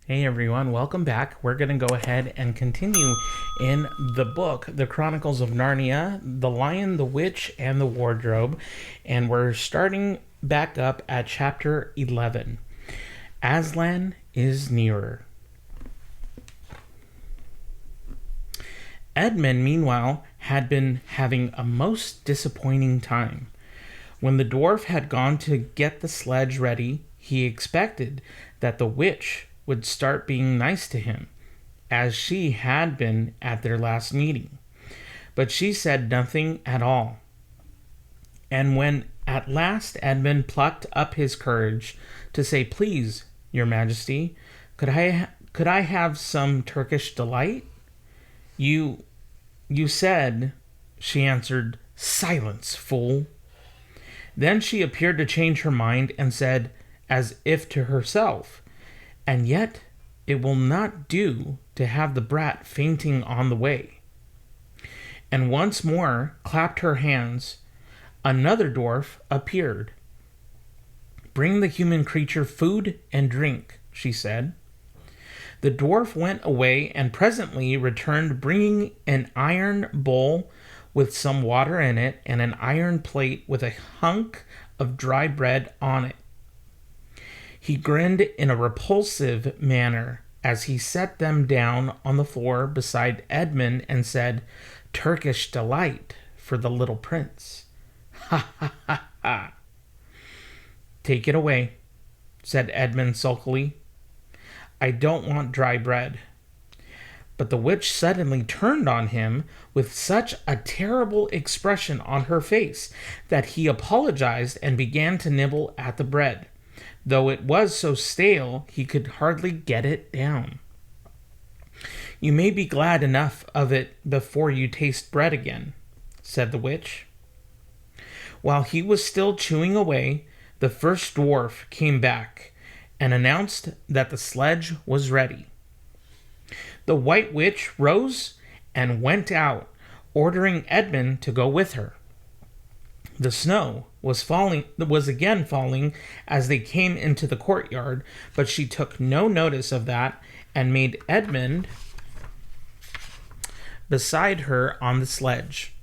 Hey everyone, welcome back. We're going to go ahead and continue in the book, The Chronicles of Narnia, The Lion, the Witch, and the Wardrobe. And we're starting back up at chapter 11. Aslan is nearer. Edmund, meanwhile, had been having a most disappointing time. When the dwarf had gone to get the sledge ready, he expected that the witch would start being nice to him, as she had been at their last meeting. But she said nothing at all. And when at last Edmund plucked up his courage to say, "Please, your majesty, could I have some Turkish delight?" You said," she answered, "Silence, fool." Then she appeared to change her mind and said, as if to herself, "And yet it will not do to have the brat fainting on the way." And once more clapped her hands. Another dwarf appeared. "Bring the human creature food and drink," she said. The dwarf went away and presently returned bringing an iron bowl with some water in it and an iron plate with a hunk of dry bread on it. He grinned in a repulsive manner as he set them down on the floor beside Edmund and said, "Turkish delight for the little prince." "Ha ha ha ha." "Take it away," said Edmund sulkily. "I don't want dry bread." But the witch suddenly turned on him with such a terrible expression on her face that he apologized and began to nibble at the bread. Though it was so stale, he could hardly get it down. "You may be glad enough of it before you taste bread again," said the witch. While he was still chewing away, the first dwarf came back and announced that the sledge was ready. The White Witch rose and went out, ordering Edmund to go with her. The snow was again falling as they came into the courtyard, but she took no notice of that and made Edmund beside her on the sledge.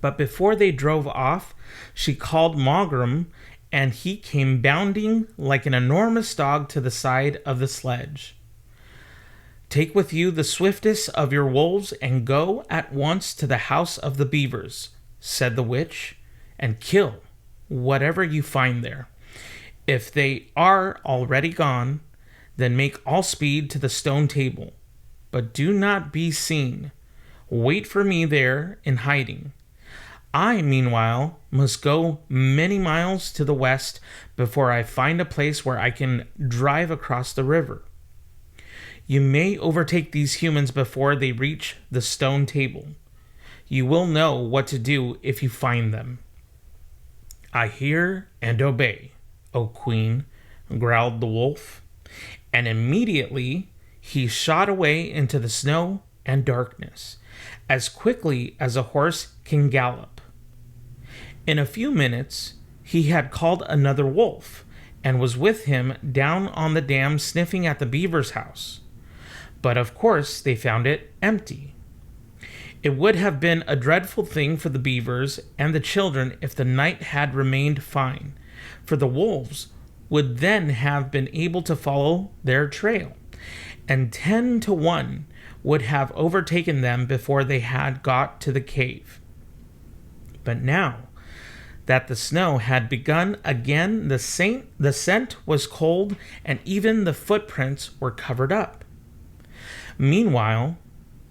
But before they drove off, she called Mogram, and he came bounding like an enormous dog to the side of the sledge. "Take with you the swiftest of your wolves and go at once to the house of the beavers," said the witch, "and kill whatever you find there. If they are already gone, then make all speed to the stone table. But do not be seen. Wait for me there in hiding. I, meanwhile, must go many miles to the west before I find a place where I can drive across the river. You may overtake these humans before they reach the stone table. You will know what to do if you find them." "I hear and obey, O Queen," growled the wolf, and immediately he shot away into the snow and darkness, as quickly as a horse can gallop. In a few minutes, he had called another wolf, and was with him down on the dam sniffing at the beaver's house. But of course they found it empty. It would have been a dreadful thing for the beavers and the children if the night had remained fine, for the wolves would then have been able to follow their trail, and 10 to 1 would have overtaken them before they had got to the cave. But now that the snow had begun again, the scent was cold, and even the footprints were covered up. Meanwhile,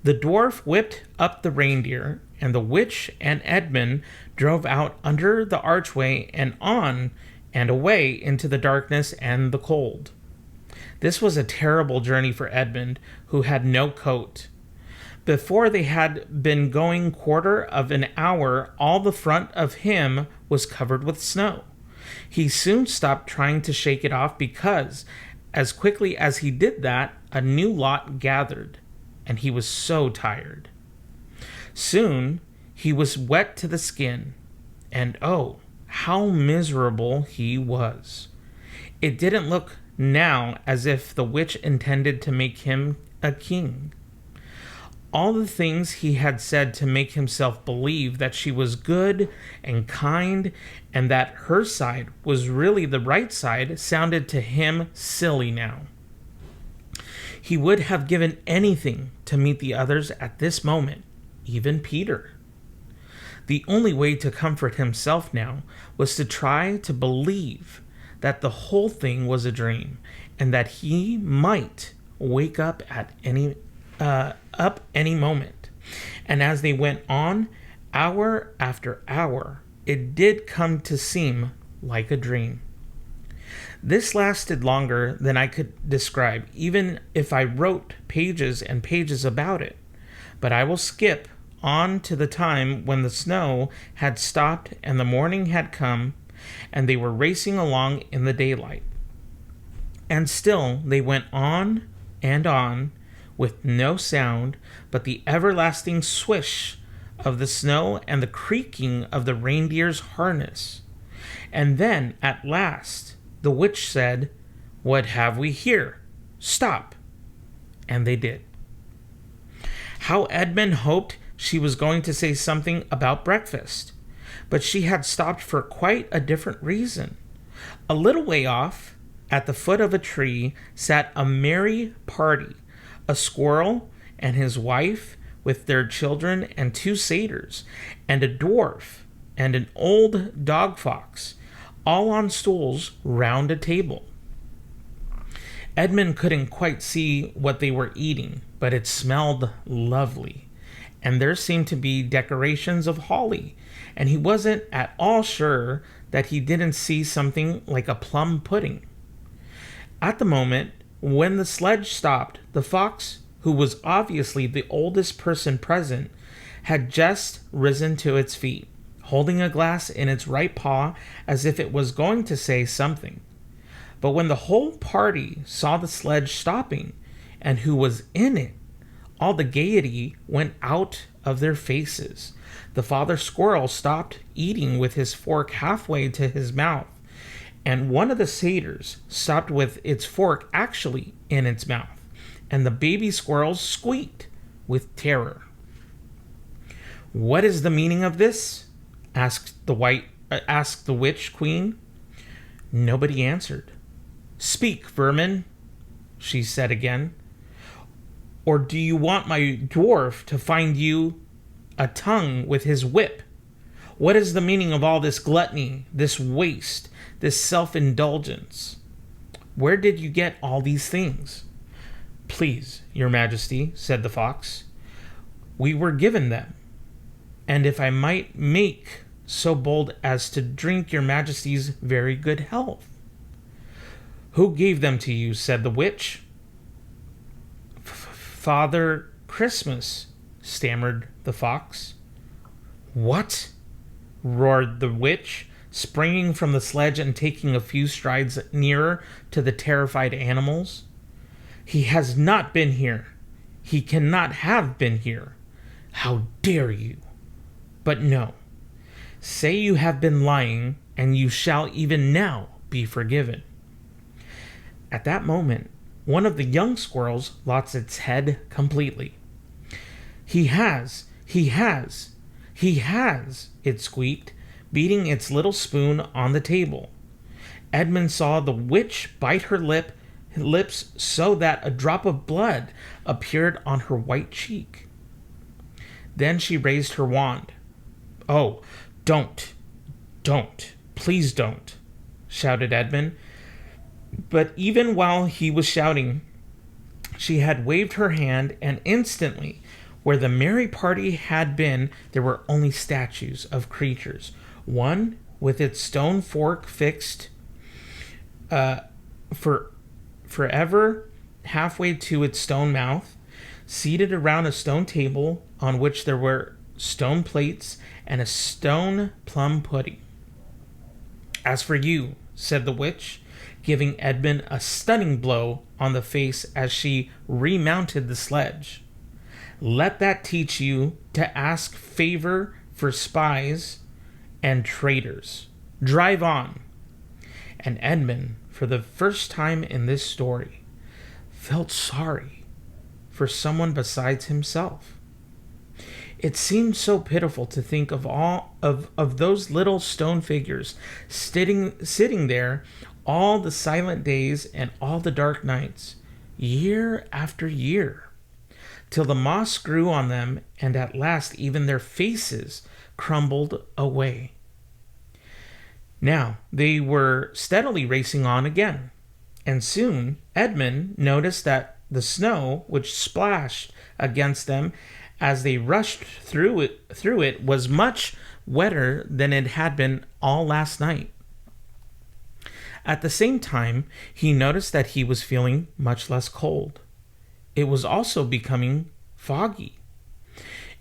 the dwarf whipped up the reindeer, and the witch and Edmund drove out under the archway and on and away into the darkness and the cold. This was a terrible journey for Edmund, who had no coat. Before they had been going quarter of an hour, all the front of him was covered with snow. He soon stopped trying to shake it off because, as quickly as he did that, a new lot gathered, and he was so tired. Soon he was wet to the skin, and oh, how miserable he was. It didn't look now as if the witch intended to make him a king. All the things he had said to make himself believe that she was good and kind and that her side was really the right side sounded to him silly now. He would have given anything to meet the others at this moment, even Peter. The only way to comfort himself now was to try to believe that the whole thing was a dream and that he might wake up at any moment. And as they went on, hour after hour, it did come to seem like a dream. This lasted longer than I could describe, even if I wrote pages and pages about it. But I will skip on to the time when the snow had stopped and the morning had come, and they were racing along in the daylight. And still they went on and on, with no sound but the everlasting swish of the snow and the creaking of the reindeer's harness. And then, at last, the witch said, "What have we here? Stop." And they did. How Edmund hoped she was going to say something about breakfast, but she had stopped for quite a different reason. A little way off, at the foot of a tree, sat a merry party. A squirrel and his wife with their children and 2 satyrs, and a dwarf and an old dog fox, all on stools round a table. Edmund couldn't quite see what they were eating, but it smelled lovely, and there seemed to be decorations of holly, and he wasn't at all sure that he didn't see something like a plum pudding. At the moment when the sledge stopped, the fox, who was obviously the oldest person present, had just risen to its feet, holding a glass in its right paw as if it was going to say something. But when the whole party saw the sledge stopping and who was in it, all the gaiety went out of their faces. The father squirrel stopped eating with his fork halfway to his mouth, and one of the satyrs stopped with its fork actually in its mouth, and the baby squirrels squeaked with terror. "What is the meaning of this?" asked the witch queen. Nobody answered. "Speak, vermin," she said again. "Or do you want my dwarf to find you a tongue with his whip? What is the meaning of all this gluttony, this waste, this self-indulgence? Where did you get all these things?" "Please, your majesty," said the fox, "we were given them, and if I might make so bold as to drink your majesty's very good health." "Who gave them to you?" said the witch. "Father Christmas," stammered the fox. "What?" roared the witch, springing from the sledge and taking a few strides nearer to the terrified animals. "He has not been here. He cannot have been here. How dare you? But no. Say you have been lying, and you shall even now be forgiven." At that moment, one of the young squirrels lost its head completely. He has, it squeaked, beating its little spoon on the table. Edmund saw the witch bite her lips so that a drop of blood appeared on her white cheek. Then she raised her wand. "Oh, don't, please don't," shouted Edmund. But even while he was shouting, she had waved her hand, and instantly, where the merry party had been, there were only statues of creatures, one with its stone fork fixed forever halfway to its stone mouth, seated around a stone table on which there were stone plates and a stone plum pudding. "As for you," said the witch, giving Edmund a stunning blow on the face as she remounted the sledge, "let that teach you to ask favor for spies and traitors. Drive on." And Edmund for the first time in this story, felt sorry for someone besides himself. It seemed so pitiful to think of all of those little stone figures sitting there all the silent days and all the dark nights, year after year, till the moss grew on them and at last even their faces crumbled away. Now they were steadily racing on again, and soon Edmund noticed that the snow which splashed against them as they rushed through it was much wetter than it had been all last night. At the same time, he noticed that he was feeling much less cold. It was also becoming foggy.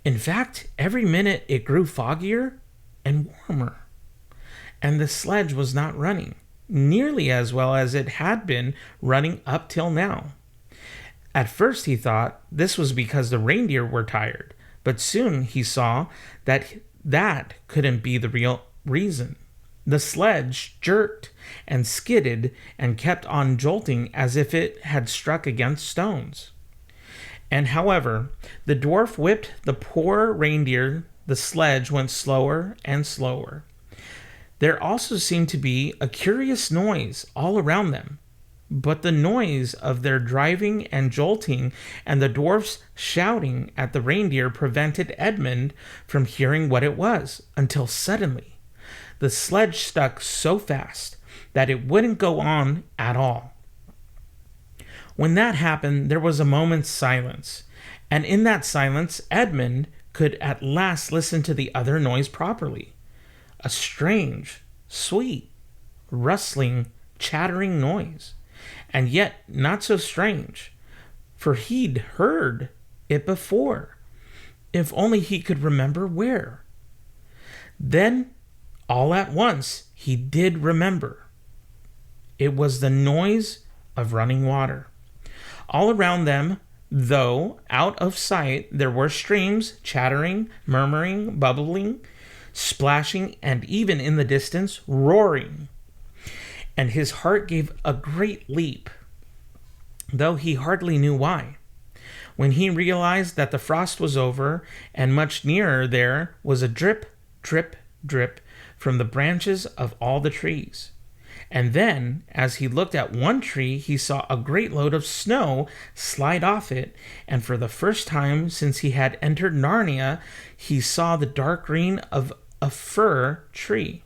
In fact, every minute it grew foggier and warmer, and the sledge was not running nearly as well as it had been running up till now. At first he thought this was because the reindeer were tired, but soon he saw that that couldn't be the real reason. The sledge jerked and skidded and kept on jolting as if it had struck against stones. And however the dwarf whipped the poor reindeer, the sledge went slower and slower. There also seemed to be a curious noise all around them, but the noise of their driving and jolting and the dwarfs shouting at the reindeer prevented Edmund from hearing what it was, until suddenly the sledge stuck so fast that it wouldn't go on at all. When that happened, there was a moment's silence, and in that silence Edmund could at last listen to the other noise properly. A strange, sweet, rustling, chattering noise, and yet not so strange, for he'd heard it before, if only he could remember where. Then, all at once, he did remember. It was the noise of running water. All around them, though out of sight, there were streams chattering, murmuring, bubbling, splashing, and even in the distance, roaring. And his heart gave a great leap, though he hardly knew why, when he realized that the frost was over, and much nearer there was a drip, drip, drip from the branches of all the trees. And then, as he looked at one tree, he saw a great load of snow slide off it, and for the first time since he had entered Narnia, he saw the dark green of a fir tree.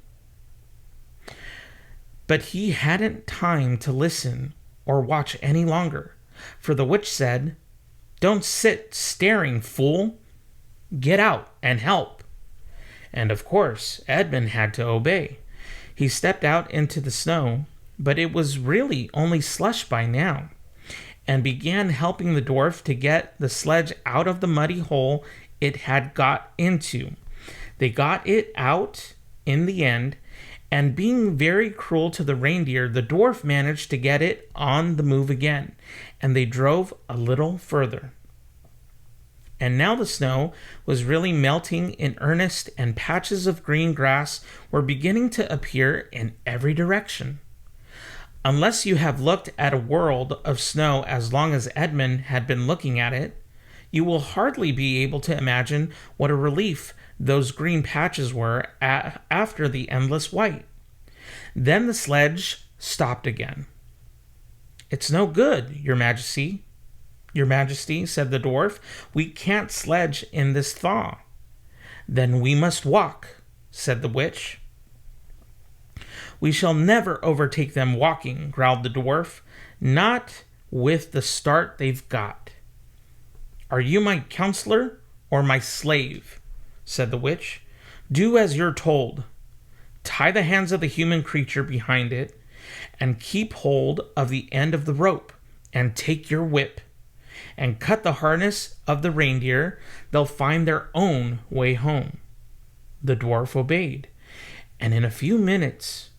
But he hadn't time to listen or watch any longer, for the witch said, "Don't sit staring, fool! Get out and help!" And of course, Edmund had to obey. He stepped out into the snow, but it was really only slush by now, and began helping the dwarf to get the sledge out of the muddy hole it had got into. They got it out in the end, and being very cruel to the reindeer, the dwarf managed to get it on the move again, and they drove a little further. And now the snow was really melting in earnest, and patches of green grass were beginning to appear in every direction. Unless you have looked at a world of snow as long as Edmund had been looking at it, you will hardly be able to imagine what a relief those green patches were after the endless white. Then the sledge stopped again. "It's no good, Your Majesty," said the dwarf. "We can't sledge in this thaw." "Then we must walk," said the witch. "We shall never overtake them walking," growled the dwarf. "Not with the start they've got." "Are you my counselor or my slave?" said the witch. "Do as you're told. Tie the hands of the human creature behind it, and keep hold of the end of the rope, and take your whip, and cut the harness of the reindeer. They'll find their own way home." The dwarf obeyed, and in a few minutes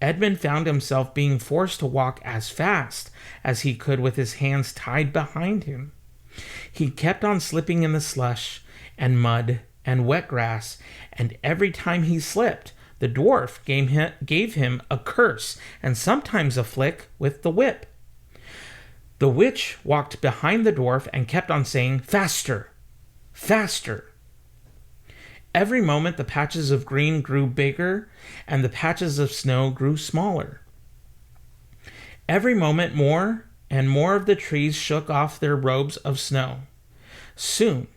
Edmund found himself being forced to walk as fast as he could with his hands tied behind him. He kept on slipping in the slush and mud and wet grass, and every time he slipped, The dwarf gave him a curse and sometimes a flick with the whip. The witch walked behind the dwarf and kept on saying, "Faster! Faster!" Every moment the patches of green grew bigger and the patches of snow grew smaller. Every moment more and more of the trees shook off their robes of snow. Soon,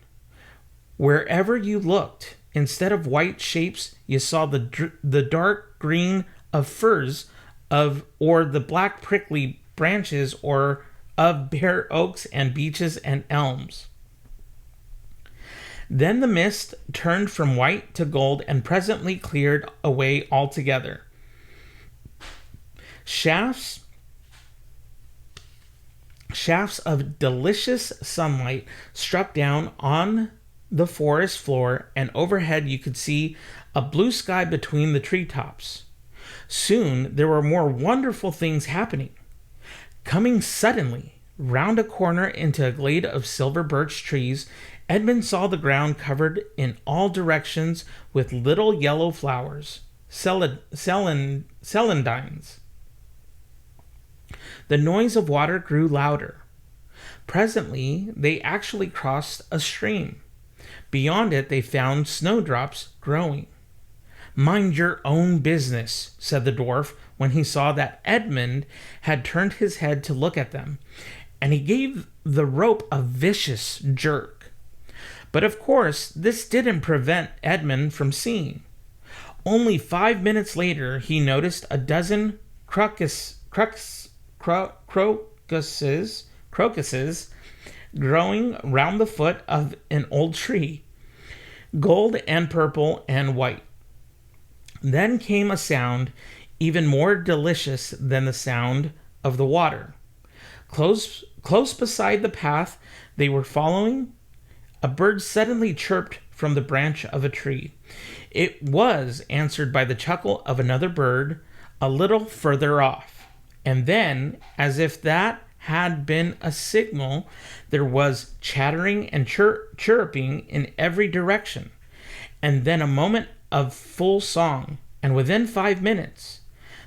wherever you looked, instead of white shapes, you saw the dark green of firs or the black prickly branches or of bare oaks and beeches and elms. Then the mist turned from white to gold and presently cleared away altogether. Shafts of delicious sunlight struck down on the forest floor, and overhead you could see a blue sky between the treetops. Soon there were more wonderful things happening. Coming suddenly round a corner into a glade of silver birch trees, Edmund saw the ground covered in all directions with little yellow flowers, celandines. The noise of water grew louder. Presently, they actually crossed a stream. Beyond it, they found snowdrops growing. "Mind your own business," said the dwarf when he saw that Edmund had turned his head to look at them, and he gave the rope a vicious jerk. But of course, this didn't prevent Edmund from seeing. Only 5 minutes later, he noticed a dozen crocuses growing round the foot of an old tree, gold and purple and white. Then came a sound even more delicious than the sound of the water. Close beside the path they were following, a bird suddenly chirped from the branch of a tree. It was answered by the chuckle of another bird a little further off. And then, as if that had been a signal, there was chattering and chirruping in every direction. And then a moment of full song, and within 5 minutes,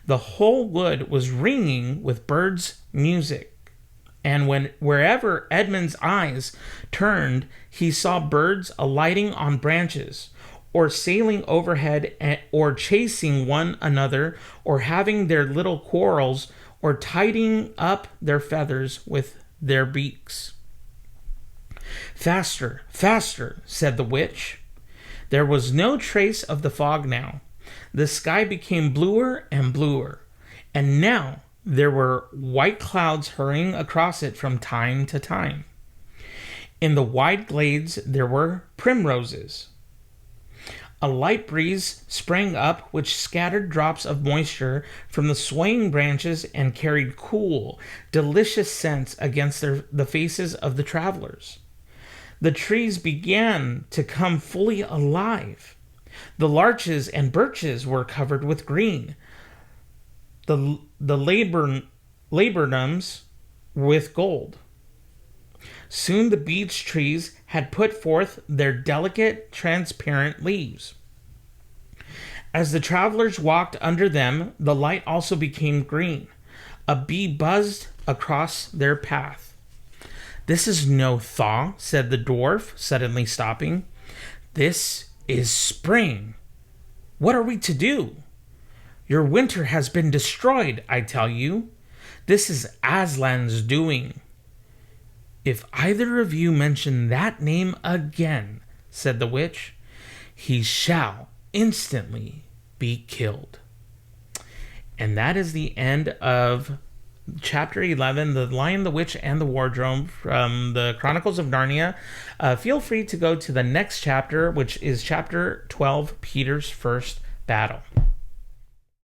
the whole wood was ringing with birds' music. And wherever Edmund's eyes turned, he saw birds alighting on branches, or sailing overhead, or chasing one another, or having their little quarrels, or tidying up their feathers with their beaks. "Faster, faster," said the witch. There was no trace of the fog now. The sky became bluer and bluer, and now there were white clouds hurrying across it from time to time. In the wide glades there were primroses. A light breeze sprang up which scattered drops of moisture from the swaying branches and carried cool, delicious scents against the faces of the travelers. The trees began to come fully alive. The larches and birches were covered with green, the laburnums with gold. Soon the beech trees had put forth their delicate, transparent leaves. As the travelers walked under them, the light also became green. A bee buzzed across their path. "This is no thaw," said the dwarf, suddenly stopping. "This is spring. What are we to do? Your winter has been destroyed, I tell you. This is Aslan's doing." "If either of you mention that name again," said the witch, "he shall instantly be killed." And that is the end of Chapter 11, The Lion, the Witch, and the Wardrobe from the Chronicles of Narnia. Feel free to go to the next chapter, which is Chapter 12, Peter's First Battle.